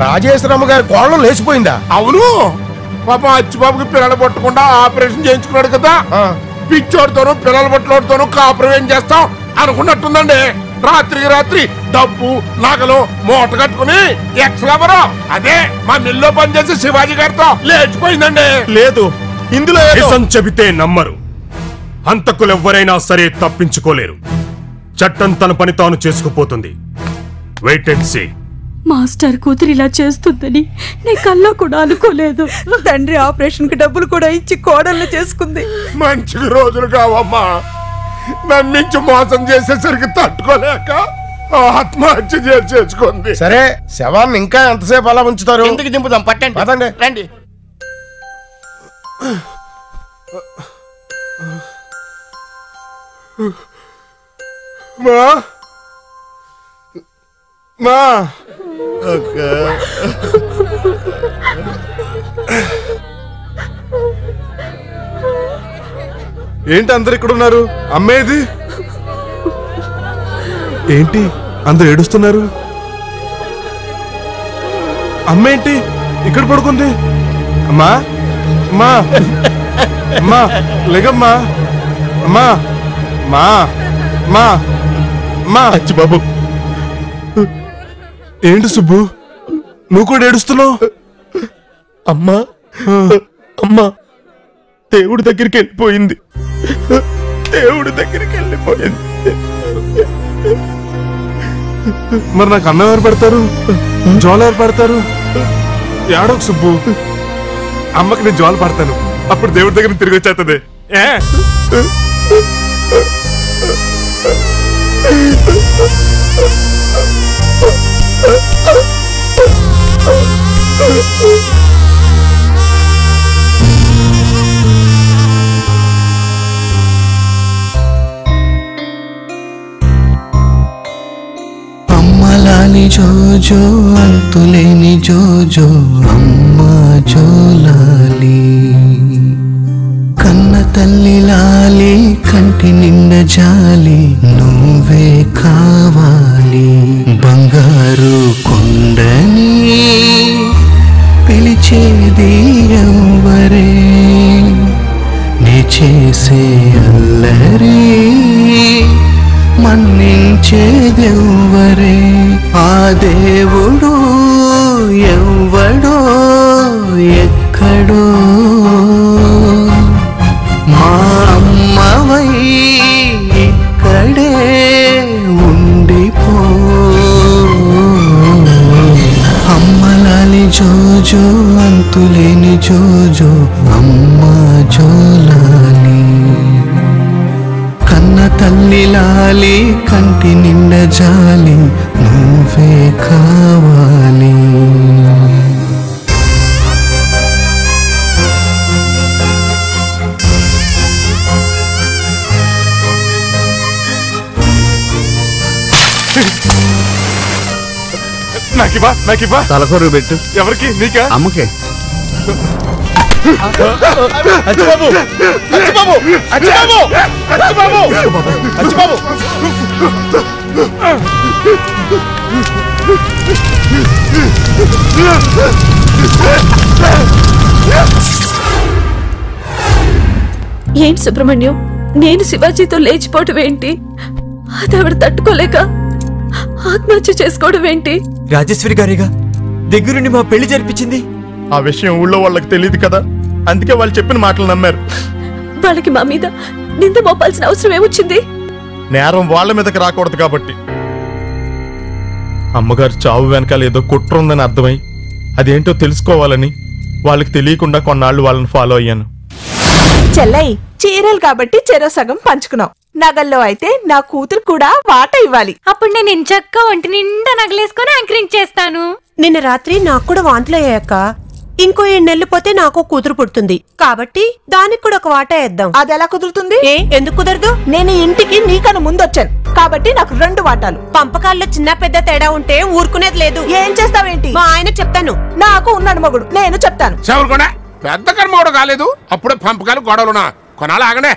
రాజేశ్వరమ్మ గారి కోళ్ళం లేచిపోయిందా? అవును, పాపం అచ్చిబాబుకి పిల్లలు పట్టకుండా ఆపరేషన్ చేయించుకున్నాడు కదా. పిచ్చోడితోనూ పిల్లలు పట్టులోడితోనూ కాపురం ఏం చేస్తాం అనుకున్నట్టుందండి. రాత్రికి రాత్రి డబ్బు నగలు మూట కట్టుకుని ఎక్స్లవరు అదే మా మిల్లో పనిచేసే శివాజీ గారితో లేచిపోయిందండి. లేదు, ఇందులో చెబితే నమ్మరు. హంతకులు ఎవ్వరైనా సరే తప్పించుకోలేరు. చట్టం తన పని తాను చేసుకుపోతుంది. Wait and see. మాస్టర్ కూతురు ఇలా చేస్తుందని నీ కల్లో కూడా అనుకోలేదు. తండ్రి ఆపరేషన్ కి డబ్బులు కూడా ఇచ్చి కోడళ్ళు చేసుకుంది. మంచి రోజులు కావమ్మా, నమ్మించి మోసం చేసేసరికి తట్టుకోలేక ఆత్మహత్య చేసుకుంది. సరే, శవాన్ని ఇంకా ఎంతసేపు అలా ఉంచుతారు? ఎందుకు దింపుదాం, పట్టండి. పదండి, రండి. మా మా ఏంటి అందరు ఇక్కడ ఉన్నారు? అమ్మేది ఏంటి అందరు ఏడుస్తున్నారు? అమ్మేంటి ఇక్కడ పడుకుంది? అమ్మా అమ్మా అమ్మా లేగమ్మా అమ్మా మా మా మా అచ్చిబాబు. ఏంటి సుబ్బు నువ్వు కూడా ఏడుస్తున్నావు? అమ్మా అమ్మా దేవుడి దగ్గరికి వెళ్ళిపోయింది. దేవుడి దగ్గరికి వెళ్ళిపోయింది. మరి నాకు అన్నం ఎవరు పెడతారు? జోలు ఎవరు పెడతారు? ఏడోకు సుబ్బు, అమ్మకి నేను జోలు పడతాను, అప్పుడు దేవుడి దగ్గర తిరిగి వచ్చేస్తుంది. అమ్మలాలి జోజో అంతులేని జోజో అమ్మ జోలాలి, కన్న తల్లి లాలి కంటి నిండ జాలి నువ్వే కావాలి. బంగారు కొండని పిలిచేది ఎవ్వరే, నీ చేసే అల్లరి మన్నించేదెవ్వరే. ఆ దేవుడు ఎవ్వడో ఎక్కడో, మా అమ్మవై ఇక్కడే ఉండిపో. అమ్మలాలి జోజో అంతులేని జోజో అమ్మ జోలాలి, కన్న తల్లి లాలి కంటి నిండ జాలి నువ్వే కావాలి. నాకివ్వా నాకివ్వా. తలకొరుగు పెట్టు. ఎవరికి? నీకా? అమ్మకే. అచ్చిబాబు అచ్చిబాబు అచ్చిబాబు అచ్చిబాబు అచ్చిబాబు. ఏంటి సుబ్రహ్మణ్యం, నేను శివాజీతో లేచిపోవడం ఏంటి? అది ఆవిడ తట్టుకోలేక ఆత్మహత్య చేసుకోవడం ఏంటి? రాజేశ్వరి గారిగా దగ్గరుండి మా పెళ్లి జరిపించింది. ఆ విషయం ఊళ్ళో వాళ్ళకి తెలియదు కదా, అందుకే వాళ్ళు చెప్పిన మాటలు నమ్మారు. వాళ్ళకి మా మీద నింద మోపాల్సిన అవసరం ఏమొచ్చింది? నేరం వాళ్ళ మీదకి రాకూడదు కాబట్టి. అమ్మగారు చావు వెనకాల ఏదో కుట్ర ఉందని అర్థమై అదేంటో తెలుసుకోవాలని వాళ్ళకి తెలియకుండా కొన్నాళ్ళు వాళ్ళని ఫాలో అయ్యాను. చెల్లై, చీరలు కాబట్టి చెరో సగం పంచుకున్నాం. నగల్లో అయితే నా కూతురు కూడా వాట ఇవ్వాలి. అప్పుడు నేను ఇంచక్క ఒంటి నిండా నగలేసుకొని యాంకరింగ్ చేస్తాను. నిన్న రాత్రి నాకు కూడా వాంతులు అయ్యాక ఇంకో 7 నెలలు పోతే నాకు కూతురు పుడుతుంది కాబట్టి దానికి కూడా ఒక వాటా వేద్దాం. అది ఎలా కుదురుతుంది? ఎందుకు కుదరదు? నేను ఇంటికి నీకన్నా ముందొచ్చాను కాబట్టి నాకు 2 వాటాలు. పంపకాల్లో చిన్న పెద్ద తేడా ఉంటే ఊరుకునేది లేదు. ఏం చేస్తావేంటి? మా ఆయన చెప్తాను. నాకు ఉన్నాడు మగుడు, నేను చెప్తాను. పెద్ద కర్మోడు కాలేదు, అప్పుడే పంపకాలు గొడవలునా? కొనాలి ఆగనే.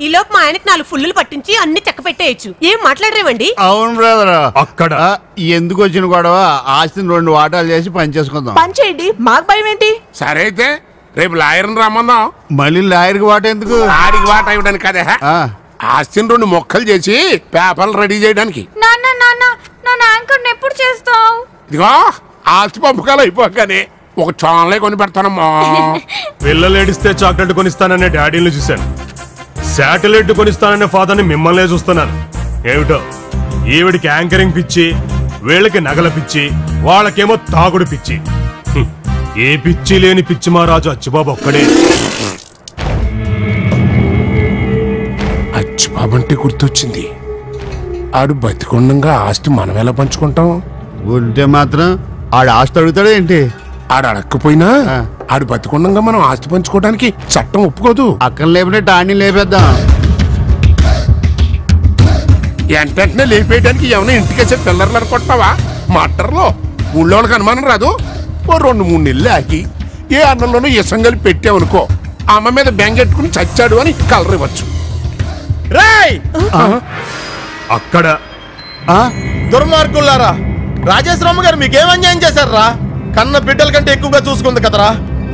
ఈలోపు మా ఆయనకి 4 ఫుల్లులు పట్టించి అన్ని చెక్క పెట్టేయచ్చు. ఏం మాట్లాడరేమండి? అవును బ్రదర్. అక్కడ ఎందుకు వచ్చిన గొడవ? ఆస్తిని 2 వాటాలు చేసి పని చేసుకుందాం. పని చేయండి, మాకు భయం ఏంటి? సరే అయితే రేపు లాయర్ని రమ్మందాం. మళ్ళీ లాయర్కి వాట ఎందుకు? ఆడికి వాట ఇవ్వడానికి కదే, ఆస్తిని 2 మొక్కలు చేసి పేపర్లు రెడీ చేయడానికి. నాన్న నాన్న నా యాంకర్ ఎప్పుడు చేస్తావు? ఇదిగో ఆస్తి పంపకాలు అయిపోగానే ఒక చాన్లే కొని పెడతానమ్మా. పిల్లలు ఏడిస్తే చాక్లెట్ కొనిస్తాననే డాడీని చూశాను, శాటిలైట్ కొనిస్తాననే ఫాదర్ని మిమ్మల్నే చూస్తున్నాను. ఏమిటో ఈవిడికి యాంకరింగ్ పిచ్చి, వీళ్ళకి నగల పిచ్చి, వాళ్ళకేమో తాగుడు పిచ్చి. ఏ పిచ్చి లేని పిచ్చి మా రాజు అచ్చిబాబు ఒక్కడే. అచ్చిబాబు అంటే గుర్తొచ్చింది. ఆడు బతికొండంగా ఆస్తి మనం ఎలా పంచుకుంటాం? ఉంటే మాత్రం ఆడు ఆస్తి అడుగుతాడు ఏంటి? ఆడు అడక్కపోయినా ఆడు బతికొండంగా మనం ఆస్తి పంచుకోవడానికి చట్టం ఒప్పుకోదు. అక్కడ లేపినట్టు ఆడిని లేపేద్దాం. వెంటనే లేపేయడానికి ఏమైనా ఇంటికేసే పిల్లర్లు అనుకుంటున్నావా? మటర్లో ఊళ్ళో వాళ్ళకి అనుమానం రాదు. ఓ 2-3 నెలలు ఆకి ఏ అన్నంలోనూ ఇసం కలిపి పెట్టావనుకో, అమ్మ మీద బెంగెట్టుకుని చచ్చాడు అని కలర్ ఇవ్వచ్చు. అక్కడ దుర్మార్గులారా, రాజేశ్వరమ్మ గారు మీకేం అన్యాయం చేశారా? కన్న బిడ్డల కంటే ఎక్కువగా చూసుకుంది కదరా.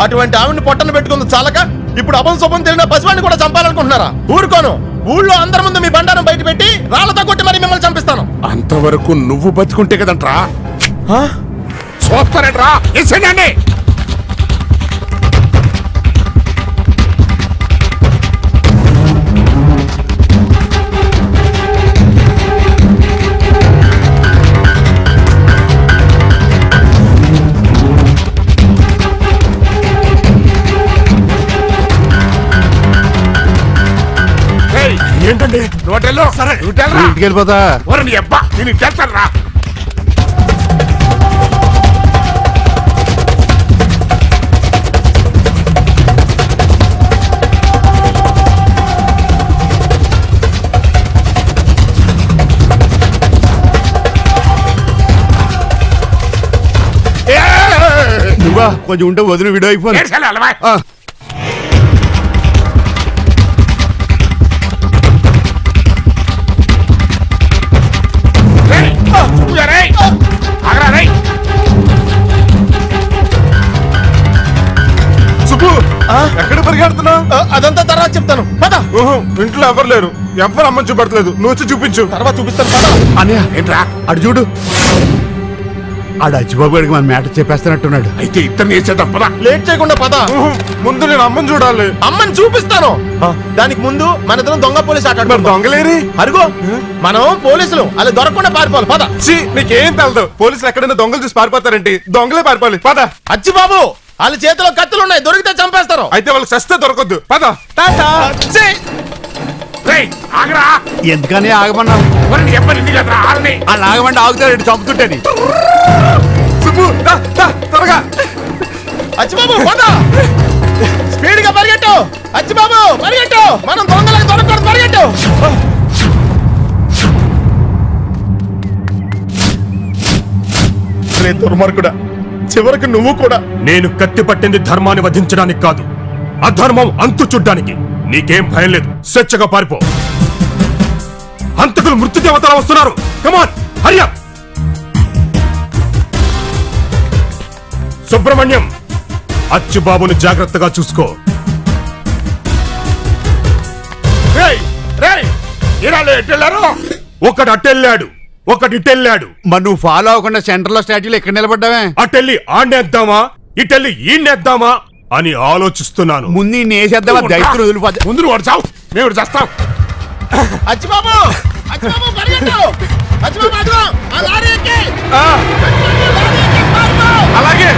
అటువంటి ఆవిడ్ని పొట్టను పెట్టుకుంది చాలక ఇప్పుడు అపంశుభం తెలియని పసివాడిని కూడా చంపాలనుకుంటున్నారా? ఊరుకోను. ఊళ్ళో అందరి ముందు మీ బండారం బయట పెట్టి రాళ్లతో కొట్టి మరి మిమ్మల్ని చంపిస్తాను. అంతవరకు నువ్వు బతుకుంటే కదంట్రా. చూస్తారేట్రా, ఇసేనండి. ఏంటండి నోటెల్లో? సరే ఇంటికి వెళ్ళిపోతా. నీ అబ్బా నేను చేస్తాను రా. నువ్వా కొంచెం ఉంటే వదిలి వీడియో అయిపోయి. ఎక్కడ పరిగెడుతున్నావు? అదంతా తర్వాత చెప్తాను. పద. ఇంట్లో ఎవరు లేరు, ఎవరు అమ్మని చూపెడతలేదు. నువ్వు వచ్చి చూపించు. తర్వాత చూపిస్తాను. పద. అన్నయ్య ఏంట్రా అడు చూడు, ఆడు అచ్చిబాబు గారికి మన మ్యాటర్ చెప్పేస్తానట్టున్నాడు. అయితే ఇద్దరు వేసేద్దాం. పద. లేట్ చేయకుండా పద. ముందు నేను అమ్మని చూడాలి. అమ్మని చూపిస్తాను. దానికి ముందు మన ఇద్దరం దొంగ పోలీసు ఆట. దొంగలేరి అరుగో, మనం పోలీసులు అలా దొరకకుండా పారిపోవాలి. పద. నీకేం తెలదు. పోలీసులు ఎక్కడైనా దొంగలు చూసి పారిపోతారేంటి? దొంగలే పారిపోవాలి. పద. అచ్చిబాబు వాళ్ళ చేతిలో కత్తులు ఉన్నాయి, దొరికితే చంపేస్తారు. అయితే వాళ్ళకి సస్తే దొరకొద్దు. పద. ఎందుకని ఆగమన్నావు? వాళ్ళు ఆగమంటే ఆగుతాడు చంపుతుంటేని. త్వరగా అచ్చిబాబు పద. స్పీడ్ గా పరిగెట్టు. అచ్చిబాబు పరిగెట్టు. మనం దొంగలకు దొరకకూడదు. పరిగెట్టు. రే దుర్మార్గుడా, చివరికి నువ్వు కూడా. నేను కత్తి పట్టింది ధర్మాన్ని వధించడానికి కాదు, అధర్మం అంతు చూడ్డానికి. నీకేం భయం లేదు, స్వేచ్ఛగా పారిపో. హంతకులు మృత్యుదేవతలు వస్తున్నారు. కమాన్, హరి అప్. సుబ్రహ్మణ్యం, అచ్చుబాబుని జాగ్రత్తగా చూసుకో. ఒకడు అట్టెళ్ళాడు, ఒకటి ఇటెళ్ళాడు. మరి నువ్వు ఫాలో అవ్వకుండా సెంటర్ లో స్టాచ్యూలు ఎక్కడ నిలబడ్డావే? అటెళ్ళి ఆడేద్దామా, ఇటెళ్ళి ఈడ్నేద్దామా అని ఆలోచిస్తున్నాను. ముందు వేసేద్దామా? దైత్రులు వదిలిపోతే ముందు వాడు చావు, మేము చేస్తాం. అచ్చిబాబు, అచ్చిబాబు పరిగెట్టు. అచ్చిబాబు అదిగో ఆ లారీ ఎక్కి. అలాగే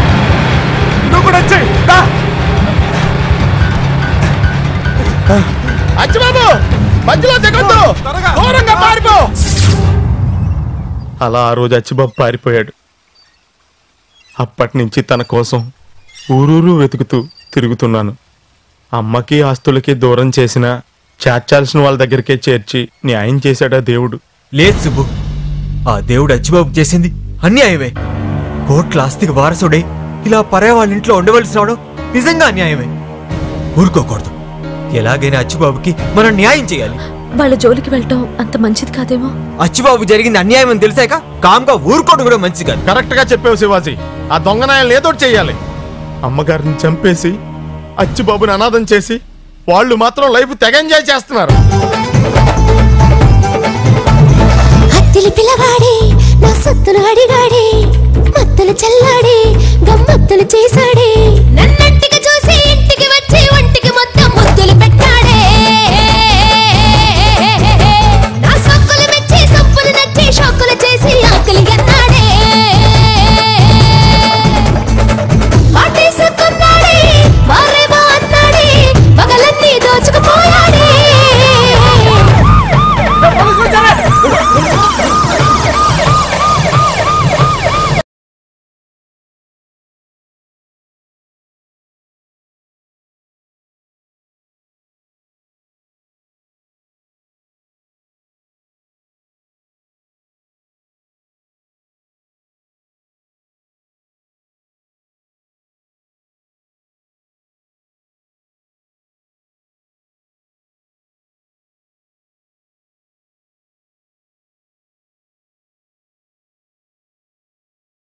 నువ్వు కూడా వచ్చేయ్. అచ్చిబాబు మధ్యలో దిగొద్దు, దూరంగా పారిపో. అలా ఆ రోజు అచ్చిబాబు పారిపోయాడు. అప్పటి నుంచి తన కోసం ఊరూరు వెతుకుతూ తిరుగుతున్నాను. అమ్మకి ఆస్తులకి దూరం చేసిన, చేర్చాల్సిన వాళ్ళ దగ్గరికే చేర్చి న్యాయం చేశాడా దేవుడు. లేదు సుబ్బు, ఆ దేవుడు అచ్చిబాబు చేసింది అన్యాయమే. కోట్ల ఆస్తికి వారసుడే ఇలా పరే వాళ్ళ ఇంట్లో ఉండవలసి రావడం నిజంగా అన్యాయమే. ఊరుకోకూడదు. ఎలాగైనా అచ్చుబాబుకి మనం న్యాయం చేయాలి. వాళ్ళ జోలికి వెళ్ళటం అంత మంచిది కాదేమో. అచ్చుబాబు జరిగింది అన్యాయం అని తెలిసాక కామ్గా ఊరుకోవడం కూడా మంచిది కాదు. కరెక్ట్ గా చెప్పావు శివాజీ. ఆ దొంగనాయాలను ఏదో చెయ్యాలి. అమ్మగారిని చంపేసి అచ్చుబాబుని అనాథం చేసి వాళ్ళు మాత్రం లైఫ్ తెగ ఎంజాయ్ చేస్తున్నారు. అత్తిలి పిల్లవాడే నా సత్తును అడిగాడే, మత్తలు చల్లాడే గమ్మత్తులు చేశాడే, నన్నంటిగా